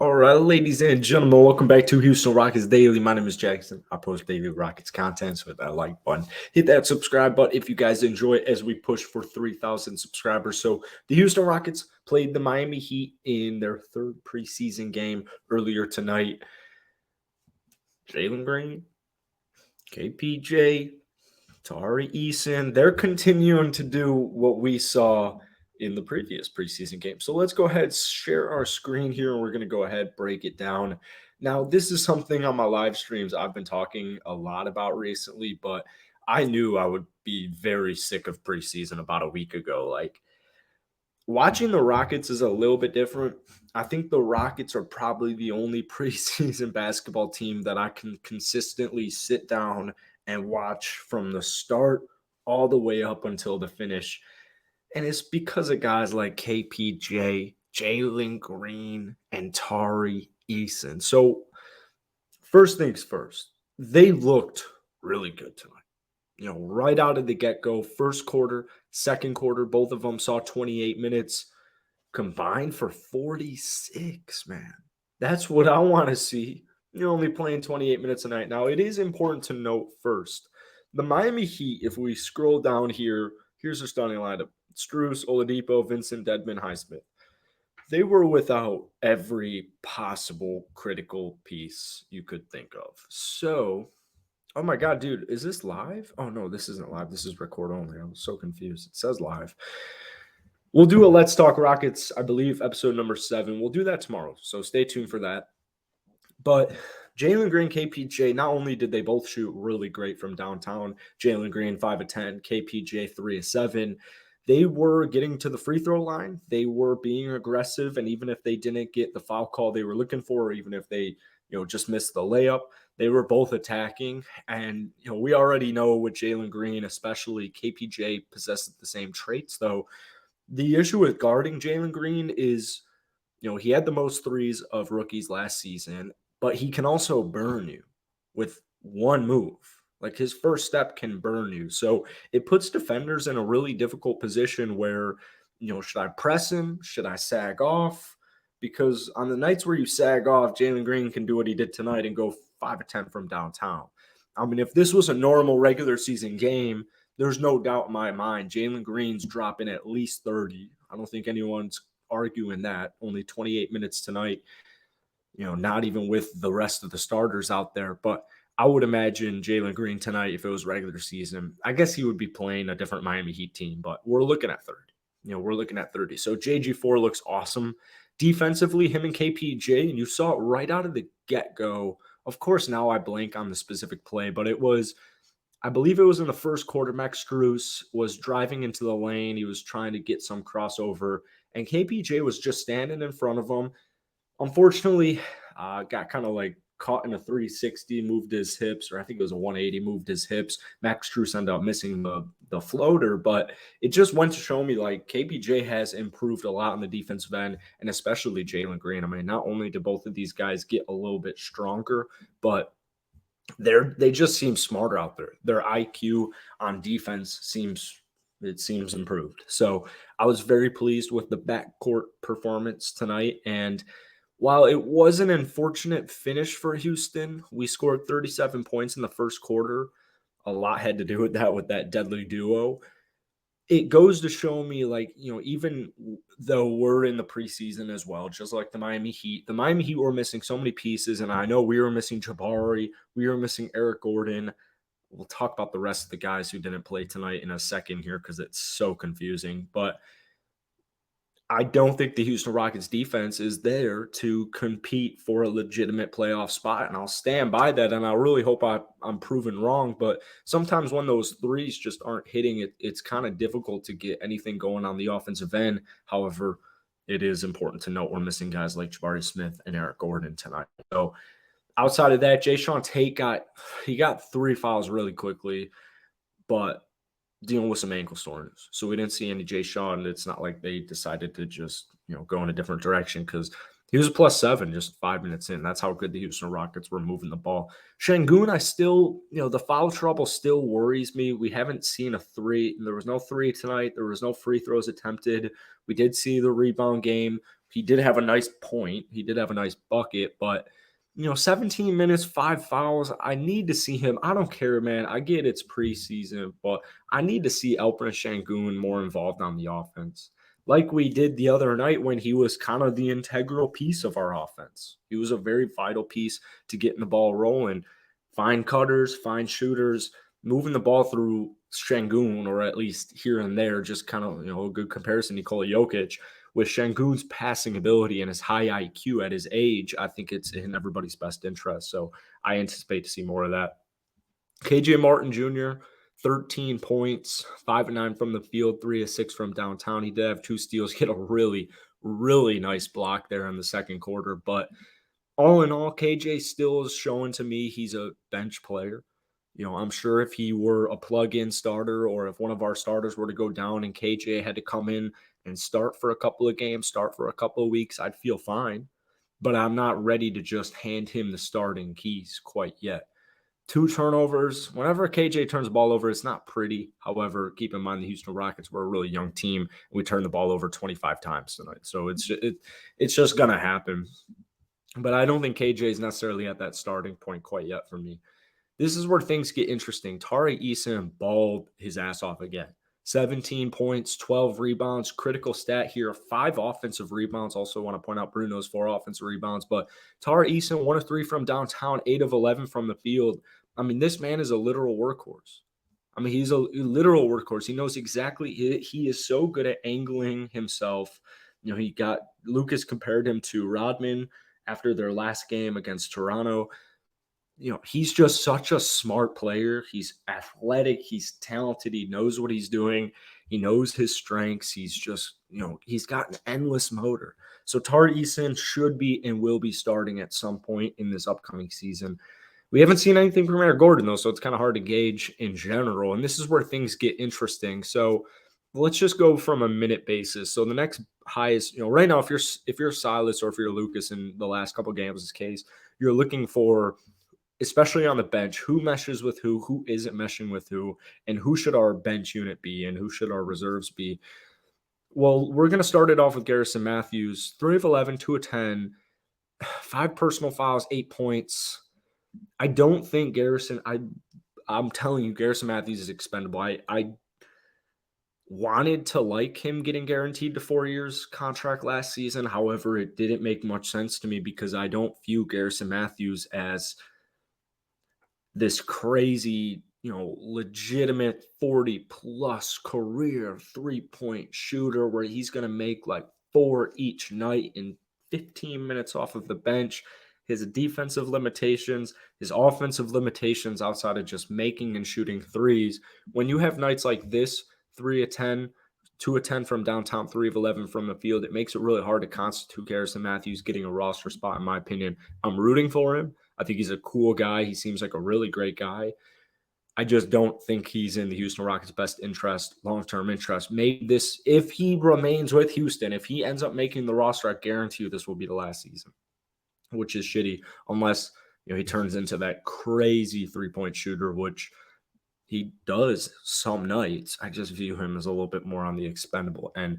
All right, ladies and gentlemen, welcome back to Houston Rockets Daily. My name is Jackson. I post daily Rockets content, so hit that like button, hit that subscribe button if you guys enjoy it as we push for 3,000 subscribers. So the Houston Rockets played the Miami Heat in their third preseason game earlier tonight. Jalen Green, KPJ, Tari Eason, they're continuing to do what we saw in the previous preseason game. So let's go ahead, share our screen here, and we're going to go ahead, break it down. Now, this is something on my live streams I've been talking a lot about recently, but I knew I would be very sick of preseason about a week ago. Like, watching the Rockets is a little bit different. I think the Rockets are probably the only preseason basketball team that I can consistently sit down and watch from the start all the way up until the finish. And it's because of guys like KPJ, Jalen Green, and Tari Eason. So, first things first, they looked really good tonight. Right out of the get go, first quarter, second quarter, both of them saw 28 minutes combined for 46, man. That's what I want to see. You're only playing 28 minutes a night. Now, it is important to note first the Miami Heat, if we scroll down here, here's their starting lineup: Strus, Oladipo, Vincent, Dedmon, Highsmith. They were without every possible critical piece you could think of. So, oh my God, dude, is this live? Oh no, this isn't live. This is record only. I was so confused. It says live. We'll do a Let's Talk Rockets, I believe, episode number 7. We'll do that tomorrow, so stay tuned for that. But Jalen Green, KPJ, not only did they both shoot really great from downtown, Jalen Green 5 of 10, KPJ 3 of 7, they were getting to the free throw line. They were being aggressive, and even if they didn't get the foul call they were looking for, or even if they just missed the layup, they were both attacking. And we already know with Jalen Green, especially KPJ, possesses the same traits, though. The issue with guarding Jalen Green is, he had the most threes of rookies last season, but he can also burn you with one move. Like, his first step can burn you. So it puts defenders in a really difficult position where, should I press him? Should I sag off? Because on the nights where you sag off, Jalen Green can do what he did tonight and go 5 of 10 from downtown. I mean, if this was a normal regular season game, there's no doubt in my mind Jalen Green's dropping at least 30. I don't think anyone's arguing that. Only 28 minutes tonight, not even with the rest of the starters out there. But I would imagine Jalen Green tonight, if it was regular season, I guess he would be playing a different Miami Heat team, but we're looking at 30. We're looking at 30. So JG4 looks awesome. Defensively, him and KPJ, and you saw it right out of the get-go. Of course, now I blank on the specific play, but I believe it was in the first quarter. Max Strus was driving into the lane. He was trying to get some crossover, and KPJ was just standing in front of him. Unfortunately, got kind of like caught in a 360, moved his hips, or I think it was a 180, moved his hips. Max Strus ended up missing the floater, but it just went to show me like KPJ has improved a lot on the defensive end, and especially Jalen Green. I mean, not only do both of these guys get a little bit stronger, but they just seem smarter out there. Their IQ on defense seems improved. So I was very pleased with the backcourt performance tonight. And while it was an unfortunate finish for Houston, we scored 37 points in the first quarter. A lot had to do with that deadly duo. It goes to show me, like, even though we're in the preseason as well, just like the Miami Heat were missing so many pieces. And I know we were missing Jabari, we were missing Eric Gordon. We'll talk about the rest of the guys who didn't play tonight in a second here because it's so confusing. But I don't think the Houston Rockets defense is there to compete for a legitimate playoff spot. And I'll stand by that. And I really hope I'm proven wrong. But sometimes when those threes just aren't hitting, it's kind of difficult to get anything going on the offensive end. However, it is important to note we're missing guys like Jabari Smith and Eric Gordon tonight. So outside of that, Jae'Sean Tate got 3 fouls really quickly, but dealing with some ankle soreness. So we didn't see any Jae'Sean. It's not like they decided to just, go in a different direction because he was a +7 just 5 minutes in. That's how good the Houston Rockets were moving the ball. Şengün, I still, the foul trouble still worries me. We haven't seen a 3. There was no 3 tonight. There was no free throws attempted. We did see the rebound game. He did have a nice point. He did have a nice bucket, but 17 minutes, 5 fouls. I need to see him. I don't care, man. I get it's preseason, but I need to see Alperen Şengün more involved on the offense. Like we did the other night when he was kind of the integral piece of our offense. He was a very vital piece to getting the ball rolling. Find cutters, find shooters, moving the ball through Şengün, or at least here and there, just kind of, a good comparison, Nikola Jokic with Şengün's passing ability and his high IQ at his age. I think it's in everybody's best interest. So I anticipate to see more of that. KJ Martin Jr., 13 points, 5 of 9 from the field, 3 of 6 from downtown. He did have 2 steals. He had a really, really nice block there in the second quarter. But all in all, KJ still is showing to me he's a bench player. I'm sure if he were a plug-in starter, or if one of our starters were to go down and KJ had to come in and start for a couple of games, start for a couple of weeks, I'd feel fine. But I'm not ready to just hand him the starting keys quite yet. 2 turnovers. Whenever KJ turns the ball over, it's not pretty. However, keep in mind the Houston Rockets were a really young team, and we turned the ball over 25 times tonight. So it's just going to happen. But I don't think KJ is necessarily at that starting point quite yet for me. This is where things get interesting. Tari Eason balled his ass off again. 17 points, 12 rebounds, critical stat here, 5 offensive rebounds. Also want to point out Bruno's 4 offensive rebounds, but Tari Eason, 1 of 3 from downtown, 8 of 11 from the field. I mean, this man is a literal workhorse. I mean, he's a literal workhorse. He knows exactly, he is so good at angling himself. He got, Lucas compared him to Rodman after their last game against Toronto. He's just such a smart player. He's athletic. He's talented. He knows what he's doing. He knows his strengths. He's just, he's got an endless motor. So Tari Eason should be and will be starting at some point in this upcoming season. We haven't seen anything from Eric Gordon, though, so it's kind of hard to gauge in general. And this is where things get interesting. So let's just go from a minute basis. So the next highest, right now, if you're Silas or if you're Lucas in the last couple of games' case, you're looking for, especially on the bench, who meshes with who isn't meshing with who, and who should our bench unit be, and who should our reserves be. Well, we're going to start it off with Garrison Matthews, 3 of 11, 2 of 10, 5 personal fouls, 8 points. I don't think Garrison, I'm telling you, Garrison Matthews is expendable. I wanted to like him getting guaranteed to 4 years contract last season. However, it didn't make much sense to me because I don't view Garrison Matthews as this crazy, legitimate 40-plus career 3-point shooter where he's going to make like 4 each night in 15 minutes off of the bench. His defensive limitations, his offensive limitations outside of just making and shooting threes. When you have nights like this, 3 of 10, 2 of 10 from downtown, 3 of 11 from the field, it makes it really hard to constitute Garrison Matthews getting a roster spot, in my opinion. I'm rooting for him. I think he's a cool guy. He seems like a really great guy. I just don't think he's in the Houston Rockets' best interest, long-term interest. Maybe this, if he remains with Houston, if he ends up making the roster, I guarantee you this will be the last season, which is shitty, unless he turns into that crazy 3-point shooter, which he does some nights. I just view him as a little bit more on the expendable end.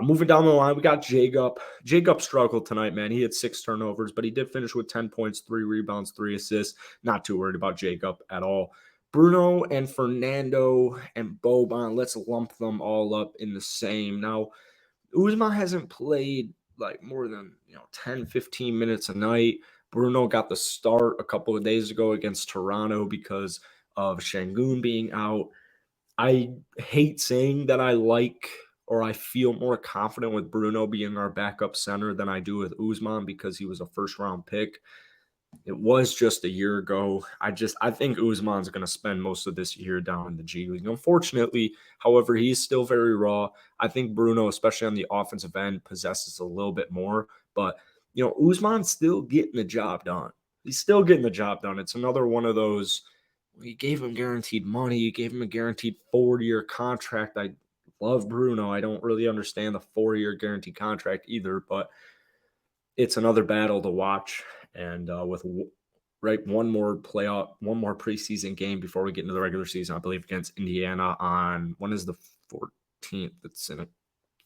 Moving down the line, we got Jacob. Jacob struggled tonight, man. He had 6 turnovers, but he did finish with 10 points, 3 rebounds, 3 assists. Not too worried about Jacob at all. Bruno and Fernando and Boban, let's lump them all up in the same. Now, Uzma hasn't played like more than 10, 15 minutes a night. Bruno got the start a couple of days ago against Toronto because of Şengün being out. I hate saying that I like or I feel more confident with Bruno being our backup center than I do with Uzman because he was a first-round pick. It was just a year ago. I think Uzman's going to spend most of this year down in the G League. Unfortunately, however, he's still very raw. I think Bruno, especially on the offensive end, possesses a little bit more. But, Uzman's still getting the job done. He's still getting the job done. It's another one of those, you gave him guaranteed money. You gave him a guaranteed 4-year contract. I love Bruno. I don't really understand the 4-year guaranteed contract either, but it's another battle to watch. And with one more preseason game before we get into the regular season, I believe against Indiana on, when is the 14th? It's in a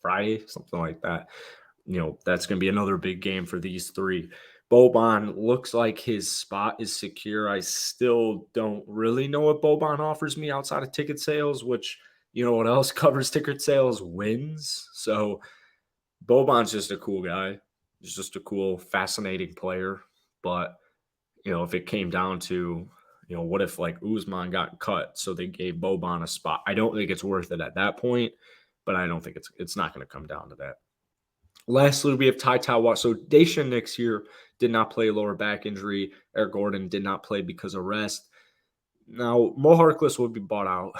Friday, something like that. That's going to be another big game for these three. Boban looks like his spot is secure. I still don't really know what Boban offers me outside of ticket sales, which, what else covers ticket sales? Wins. So Boban's just a cool guy. He's just a cool, fascinating player. But, if it came down to, what if like Usman got cut, so they gave Boban a spot? I don't think it's worth it at that point, but I don't think it's not going to come down to that. Lastly, we have Ty Watt. So Daisha Nix here did not play, lower back injury. Eric Gordon did not play because of rest. Now, Mo Harkless will be bought out.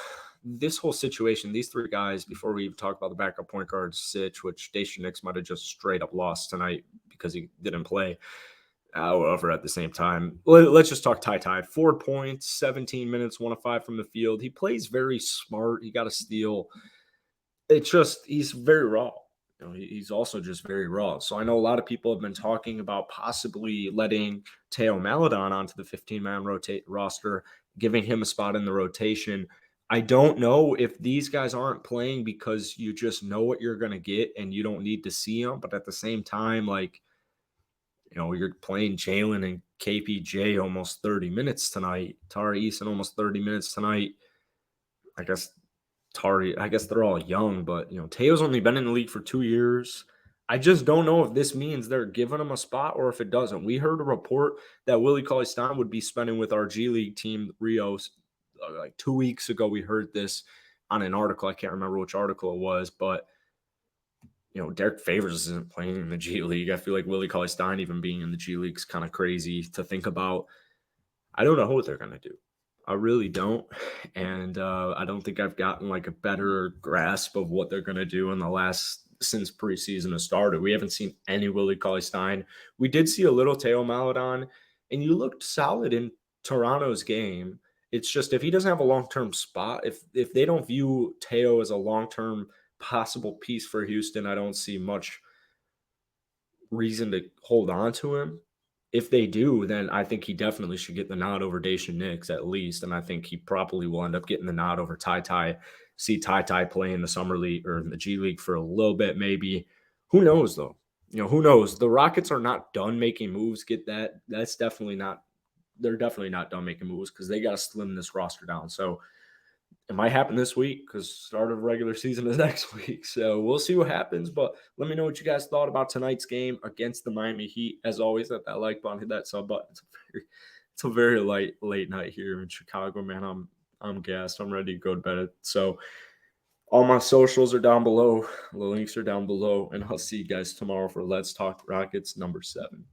This whole situation, these three guys, before we even talk about the backup point guard, Sitch, which Daisha Nix might have just straight up lost tonight because he didn't play. However, at the same time, let's just talk Ty. 4 points, 17 minutes, 1 of 5 from the field. He plays very smart. He got a steal. He's very raw. He's also just very raw. So I know a lot of people have been talking about possibly letting Teo Maladon onto the 15-man roster, giving him a spot in the rotation. I don't know if these guys aren't playing because you just know what you're going to get and you don't need to see them. But at the same time, you're playing Jalen and KPJ almost 30 minutes tonight. Tari Eason almost 30 minutes tonight. I guess they're all young, but Teo's only been in the league for 2 years. I just don't know if this means they're giving him a spot or if it doesn't. We heard a report that Willie Cauley-Stein would be spending with our G League team, Rios, like 2 weeks ago. We heard this on an article. I can't remember which article it was, but Derek Favors isn't playing in the G League. I feel like Willie Cauley-Stein even being in the G League is kind of crazy to think about. I don't know what they're going to do. I really don't. And I don't think I've gotten like a better grasp of what they're going to do since preseason has started. We haven't seen any Willie Cauley-Stein. We did see a little Teo Maladon, and you looked solid in Toronto's game. It's just if he doesn't have a long-term spot, if they don't view Teo as a long-term possible piece for Houston, I don't see much reason to hold on to him. If they do, then I think he definitely should get the nod over Daisha Nix at least. And I think he probably will end up getting the nod over Ty. See Ty play in the Summer League or in the G League for a little bit, maybe. Who knows, though? Who knows? The Rockets are not done making moves. Get that. That's definitely not. They're definitely not done making moves because they got to slim this roster down. So it might happen this week because start of regular season is next week. So we'll see what happens. But let me know what you guys thought about tonight's game against the Miami Heat. As always, hit that like button, hit that sub button. It's a very late night here in Chicago, man. I'm gassed. I'm ready to go to bed. So all my socials are down below. The links are down below. And I'll see you guys tomorrow for Let's Talk Rockets number 7.